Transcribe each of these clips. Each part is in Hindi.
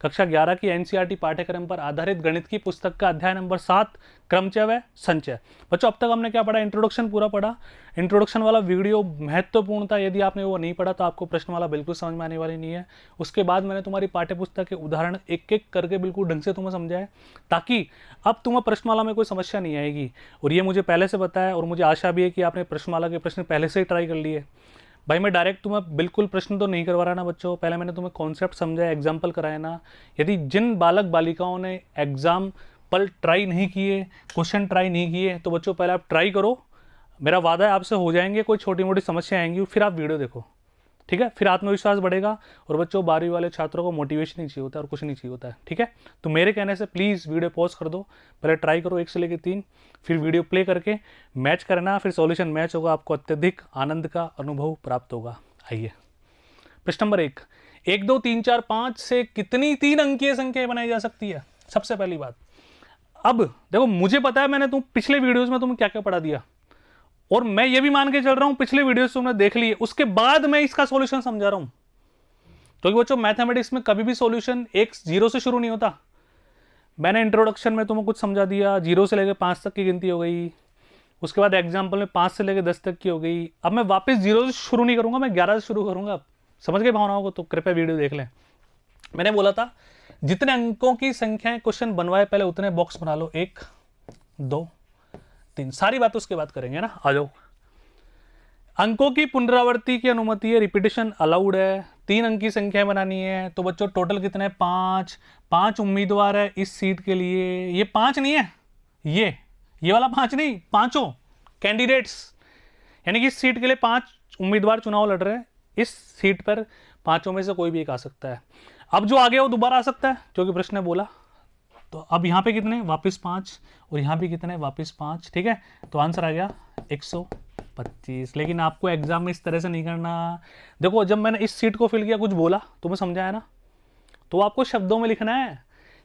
कक्षा 11 की एनसीईआरटी पाठ्यक्रम पर आधारित गणित की पुस्तक का अध्याय नंबर 7 क्रमचय व संचय। बच्चों अब तक हमने क्या पढ़ा, इंट्रोडक्शन पूरा पढ़ा। इंट्रोडक्शन वाला वीडियो महत्वपूर्ण था, यदि आपने वो नहीं पढ़ा तो आपको प्रश्नमाला बिल्कुल समझ में आने वाली नहीं है। उसके बाद मैंने तुम्हारी पाठ्यपुस्तक के उदाहरण एक एक करके बिल्कुल ढंग से तुम्हें समझाया, ताकि अब तुम्हें प्रश्नमाला में कोई समस्या नहीं आएगी। और ये मुझे पहले से पता है और मुझे आशा भी है कि आपने प्रश्नमाला के प्रश्न पहले से ही ट्राई कर लिए। भाई मैं डायरेक्ट तुम्हें बिल्कुल प्रश्न तो नहीं करवा रहा ना बच्चों, पहले मैंने तुम्हें कॉन्सेप्ट समझाया, एग्जाम्पल कराया ना। यदि जिन बालक बालिकाओं ने एग्जाम पर ट्राई नहीं किए, क्वेश्चन ट्राई नहीं किए, तो बच्चों पहले आप ट्राई करो, मेरा वादा है आपसे हो जाएंगे। कोई छोटी मोटी समस्या आएंगी फिर आप वीडियो देखो, ठीक है, फिर आत्मविश्वास बढ़ेगा। और बच्चों 12वीं वाले छात्रों को मोटिवेशन नहीं चाहिए होता और कुछ नहीं चाहिए होता है, ठीक है। तो मेरे कहने से प्लीज़ वीडियो पॉज कर दो, पहले ट्राई करो 1 से लेकर 3, फिर वीडियो प्ले करके मैच करना, फिर सॉल्यूशन मैच होगा, आपको अत्यधिक आनंद का अनुभव प्राप्त होगा। आइए प्रश्न नंबर 1, 1 2 3 4 5 से कितनी 3 अंकीय संख्याएं बनाई जा सकती है। सबसे पहली बात, अब देखो मुझे पता है मैंने तुम पिछले वीडियोज में तुम्हें क्या क्या पढ़ा दिया, और मैं ये भी मान के चल रहा हूं पिछले वीडियोस तुमने देख लिए, उसके बाद मैं इसका सॉल्यूशन समझा रहा हूं। क्योंकि बच्चों मैथमेटिक्स में कभी भी सॉल्यूशन 0 से शुरू नहीं होता। मैंने इंट्रोडक्शन में तुम्हें कुछ समझा दिया, 0 से लेकर 5 तक की गिनती हो गई, उसके बाद एग्जाम्पल में 5 से लेकर 10 तक की हो गई। अब मैं वापस 0 से शुरू नहीं करूंगा, मैं 11 से शुरू करूंगा। समझ गए भावनाओं को? तो कृपया वीडियो देख लें। मैंने बोला था जितने अंकों की संख्याएं क्वेश्चन बनवाए पहले उतने बॉक्स बना लो, 1 2 3, सारी बात उसके बाद करेंगे ना। आ जाओ। अंकों की पुनरावृत्ति की अनुमति है, रिपीटेशन अलाउड है। 3 अंक की संख्या बनानी है, तो बच्चों टोटल कितने हैं? 5 उम्मीदवार है इस सीट के लिए। ये 5 नहीं है, ये वाला 5 नहीं, 5 कैंडिडेट्स, यानी कि इस सीट के लिए 5 उम्मीदवार चुनाव लड़ रहे हैं। इस सीट पर 5 में से कोई भी एक आ सकता है। अब जो आगे वो दोबारा आ सकता है, क्योंकि प्रश्न ने बोला। तो अब यहाँ पे कितने? वापस 5, और यहाँ भी कितने? वापस 5, ठीक है। तो आंसर आ गया 125। लेकिन आपको एग्जाम में इस तरह से नहीं करना। देखो जब मैंने इस सीट को फिल किया, कुछ बोला तुम्हें समझाया ना, तो आपको शब्दों में लिखना है,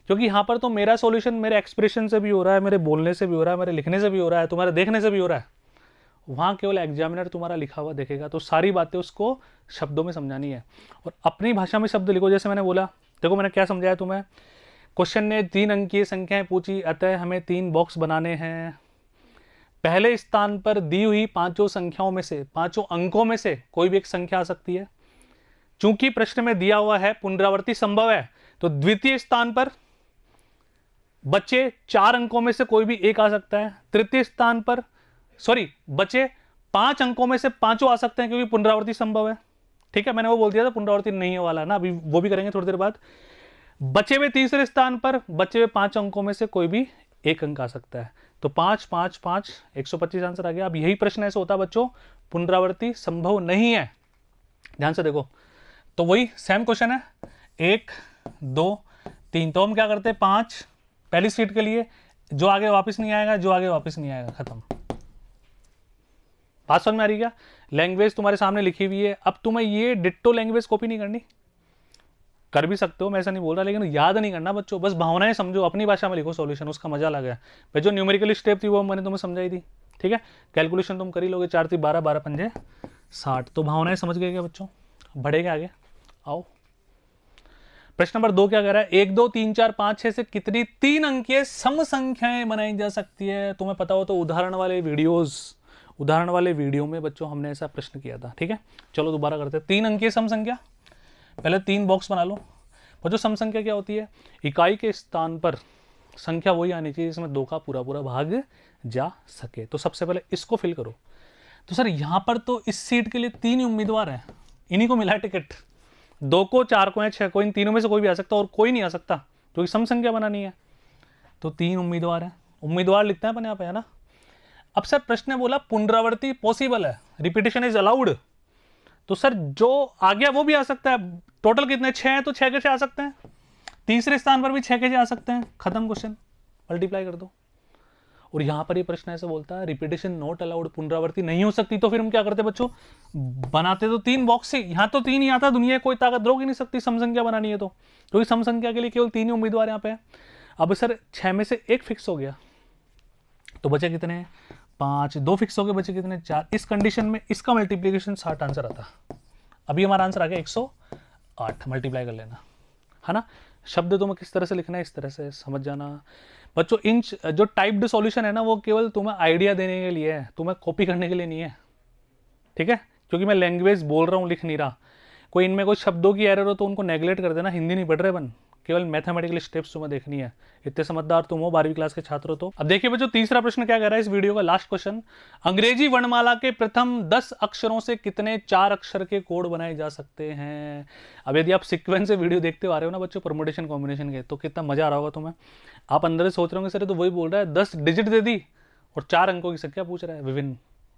क्योंकि यहाँ पर तो मेरा सॉल्यूशन मेरे एक्सप्रेशन से भी हो रहा है, मेरे बोलने से भी हो रहा है, मेरे लिखने से भी हो रहा है, तुम्हारे देखने से भी हो रहा है। वहाँ केवल एग्जामिनर तुम्हारा लिखा हुआ देखेगा, तो सारी बातें उसको शब्दों में समझानी है। और अपनी भाषा में शब्द लिखो। जैसे मैंने बोला, देखो मैंने क्या समझाया तुम्हें। क्वेश्चन ने 3 अंकीय संख्याएं पूछी, अतः हमें 3 बॉक्स बनाने हैं। पहले स्थान पर दी हुई 5 संख्याओं में से, 5 अंकों में से कोई भी एक संख्या आ सकती है। चूंकि प्रश्न में दिया हुआ है पुनरावृत्ति संभव है, तो द्वितीय स्थान पर बचे 4 अंकों में से कोई भी एक आ सकता है। तृतीय स्थान पर बचे 5 अंकों में से 5 आ सकते हैं, क्योंकि पुनरावृत्ति संभव है, ठीक है। मैंने वो बोल दिया था पुनरावृत्ति नहीं वाला है ना, अभी वो भी करेंगे थोड़ी देर बाद। बचे हुए तीसरे स्थान पर बचे हुए 5 अंकों में से कोई भी एक अंक आ सकता है। तो 5 5 5 125 आंसर आ गया। अब यही प्रश्न ऐसे होता है बच्चों, पुनरावृत्ति संभव नहीं है। ध्यान से देखो, तो वही सेम क्वेश्चन है, 1 2 3। तो हम क्या करते हैं, 5 पहली सीट के लिए, जो आगे वापस नहीं आएगा, जो आगे वापस नहीं आएगा, खत्म। बात समझ में आ रही क्या? लैंग्वेज तुम्हारे सामने लिखी हुई है। अब तुम्हें ये डिट्टो लैंग्वेज कॉपी नहीं करनी, कर भी सकते हो, मैं ऐसा नहीं बोल रहा, लेकिन याद नहीं करना बच्चों, बस भावनाएं समझो, अपनी भाषा में लिखो सॉल्यूशन, उसका मजा अलग है। भाई जो न्यूमेरिकल स्टेप थी वो मैंने तुम्हें समझाई थी, ठीक है। कैलकुलेशन तुम कर ही लोगे, 4 3 12 12 5 60। तो भावनाएं समझ गए क्या बच्चों? बढ़ेगा आगे, आओ। प्रश्न नंबर 2 क्या कह रहा है, 1 2 3 4 5 6 से कितनी 3 अंकीय सम संख्याएं बनाई जा सकती है। तुम्हें पता हो तो उदाहरण वाले वीडियो में बच्चों हमने ऐसा प्रश्न किया था, ठीक है। चलो दोबारा करते हैं। 3 अंकीय सम संख्या, पहले 3 बॉक्स बना लो। और जो सम संख्या क्या होती है, इकाई के स्थान पर संख्या वही आनी चाहिए जिसमें 2 का पूरा भाग जा सके। तो सबसे पहले इसको फिल करो। तो सर यहां पर तो इस सीट के लिए 3 ही उम्मीदवार हैं, इन्हीं को मिला टिकट, 2 को 4 को या 6 को, इन तीनों में से कोई भी आ सकता है और कोई नहीं आ सकता, क्योंकि सम संख्या बनानी है। तो 3 उम्मीदवार हैं, उम्मीदवार लिखते हैं अपन यहाँ पे, है ना। अब सर प्रश्न ने बोला पुनरावृत्ति पॉसिबल है, रिपीटेशन इज अलाउड। तो सर जो आ गया वो भी आ सकता है। टोटल कितने? 6 हैं, तो 6 के 6 आ सकते हैं। तीसरे स्थान पर भी 6 के 6 आ सकते हैं। खत्म क्वेश्चन, मल्टीप्लाई कर दो। और यहां पर ये प्रश्न ऐसे बोलता है रिपीटेशन नॉट अलाउड, पुनरावृत्ति नहीं हो सकती। तो फिर हम क्या करते बच्चों, बनाते तो 3 बॉक्स से, यहां तो 3 ही आता, दुनिया कोई ताकत रोक ही नहीं सकती सम संख्या बनानी है तो, क्योंकि सम संख्या के लिए केवल 3 ही उम्मीदवार यहाँ पे है। अब सर 6 में से 1 फिक्स हो गया, तो बचे कितने हैं? 5, 2 फिक्स हो गए, बचे कितने? 4। इस कंडीशन में इसका मल्टीप्लीकेशन 60 आंसर आता। अभी हमारा आंसर आ गया 108, मल्टीप्लाई कर लेना, है ना। शब्द तुम्हें किस तरह से लिखना है इस तरह से समझ जाना बच्चों। इन जो टाइप्ड सॉल्यूशन है ना वो केवल तुम्हें आइडिया देने के लिए है, तुम्हें कॉपी करने के लिए नहीं है, ठीक है। क्योंकि मैं लैंग्वेज बोल रहा हूँ, लिख नहीं रहा। कोई इनमें कोई शब्दों की एरर हो तो उनको नेगलेक्ट कर देना, हिंदी नहीं पढ़ रहे बन, केवल मैथमेटिकल स्टेप्स तुम्हें देखनी है। इतने समझदार तुम हो 12वीं क्लास के छात्र हो तो। अब देखिए बच्चों तीसरा प्रश्न क्या कह रहा है इस वीडियो का लास्ट क्वेश्चन। अंग्रेजी वर्णमाला के प्रथम 10 अक्षरों से कितने 4 अक्षर के कोड बनाए जा सकते हैं। अब यदि आप सीक्वेंस से वीडियो देखते आ रहे हो ना बच्चों परमुटेशन कॉम्बिनेशन के, तो कितना मजा आ रहा होगा तुम्हें। आप अंदर से सोच रहे होंगे सर तो वही बोल रहा है 10 डिजिट दे दी और 4 अंकों की संख्या पूछ रहा है विभिन्न।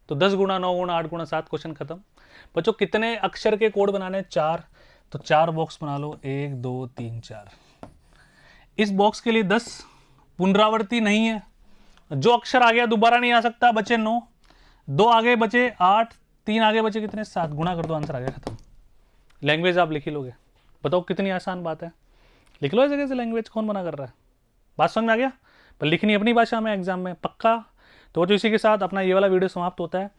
तो 10 गुणा 9 गुणा 8 गुणा 7 क्वेश्चन खत्म। बच्चों कितने अक्षर के कोड बनाने 4, तो 4 बॉक्स बना लो 1 2 3 4। इस बॉक्स के लिए 10 पुनरावृत्ति नहीं है, जो अक्षर आ गया दोबारा नहीं आ सकता, बचे 9, 2 आगे बचे 8, 3 आगे बचे कितने 7, गुणा कर दो आंसर आ गया खत्म। लैंग्वेज आप लिख ही लोगे, बताओ कितनी आसान बात है। लिख लो ऐसे कैसे लैंग्वेज कौन मना कर रहा है। बात समझ में आ गया, पर लिखनी अपनी भाषा में एग्जाम में पक्का। तो इसी के साथ अपना ये वाला वीडियो समाप्त होता है।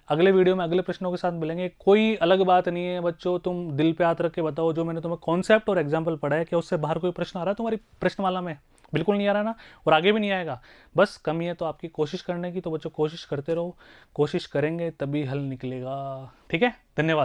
अगले वीडियो में अगले प्रश्नों के साथ मिलेंगे। कोई अलग बात नहीं है बच्चों, तुम दिल पे हाथ रख के बताओ जो मैंने तुम्हें कॉन्सेप्ट और एग्जाम्पल पढ़ा है क्या उससे बाहर कोई प्रश्न आ रहा है तुम्हारी प्रश्नमाला में। बिल्कुल नहीं आ रहा ना, और आगे भी नहीं आएगा। बस कमी है तो आपकी कोशिश करने की, तो बच्चों कोशिश करते रहो, कोशिश करेंगे तभी हल निकलेगा। ठीक है, धन्यवाद।